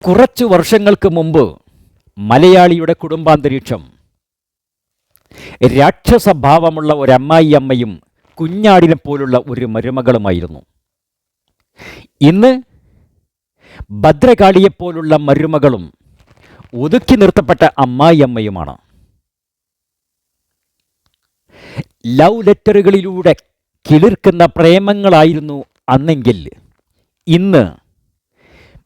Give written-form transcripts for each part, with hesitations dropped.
കുറച്ചു വർഷങ്ങൾക്ക് മുമ്പ് മലയാളിയുടെ കുടുംബാന്തരീക്ഷം രാക്ഷസഭാവമുള്ള ഒരമ്മായിയമ്മയും കുഞ്ഞാടിനെ പോലുള്ള ഒരു മരുമകളുമായിരുന്നു. ഇന്ന് ഭദ്രകാളിയെപ്പോലുള്ള മരുമകളും ഒതുക്കി നിർത്തപ്പെട്ട അമ്മായിയമ്മയുമാണ്. ലവ് ലെറ്ററുകളിലൂടെ കിളിർക്കുന്ന പ്രേമങ്ങളായിരുന്നു അന്നെങ്കിൽ ഇന്ന്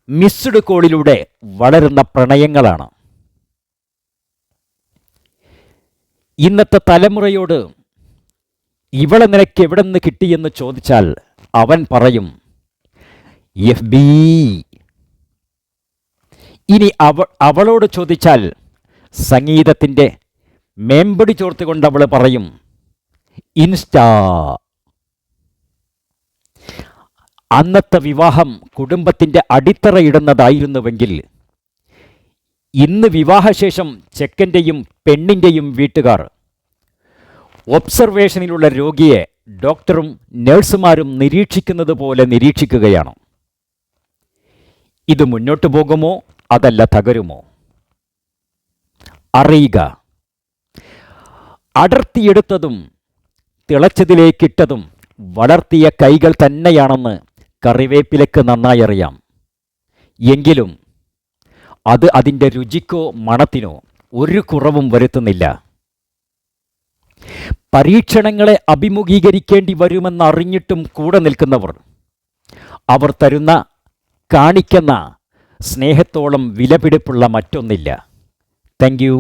മിസ്ഡ് കോളിലൂടെ വളരുന്ന പ്രണയങ്ങളാണ്. ഇന്നത്തെ തലമുറയോട് ഇവളെ നിനക്ക് എവിടെ നിന്ന് കിട്ടിയെന്ന് ചോദിച്ചാൽ അവൻ പറയും FB. ഇനി അവളോട് ചോദിച്ചാൽ സംഗീതത്തിൻ്റെ മേമ്പടി ചോർത്തുകൊണ്ട് അവൾ പറയും ഇൻസ്റ്റാ. അന്നത്തെ വിവാഹം കുടുംബത്തിൻ്റെ അടിത്തറയിടുന്നതായിരുന്നുവെങ്കിൽ ഇന്ന് വിവാഹശേഷം ചെക്കൻ്റെയും പെണ്ണിൻ്റെയും വീട്ടുകാർ ഒബ്സർവേഷനിലുള്ള രോഗിയെ ഡോക്ടറും നഴ്സുമാരും നിരീക്ഷിക്കുന്നത് പോലെ നിരീക്ഷിക്കുകയാണ്. ഇത് മുന്നോട്ട് പോകുമോ അതല്ല തകരുമോ? അറിയുക, അടർത്തിയെടുത്തതും തിളച്ചതിലേക്കിട്ടതും വളർത്തിയ കൈകൾ തന്നെയാണെന്ന് കറിവേപ്പിലക്ക് നന്നായി അറിയാം. എങ്കിലും അത് അതിൻ്റെ രുചിക്കോ മണത്തിനോ ഒരു കുറവും വരുത്തുന്നില്ല. പരീക്ഷണങ്ങളെ അഭിമുഖീകരിക്കേണ്ടി വരുമെന്നറിഞ്ഞിട്ടും കൂടെ നിൽക്കുന്നവർ അവർ തരുന്ന കാണിക്കുന്ന സ്നേഹത്തോളം വിലപിടിപ്പുള്ള മറ്റൊന്നില്ല. Thank U.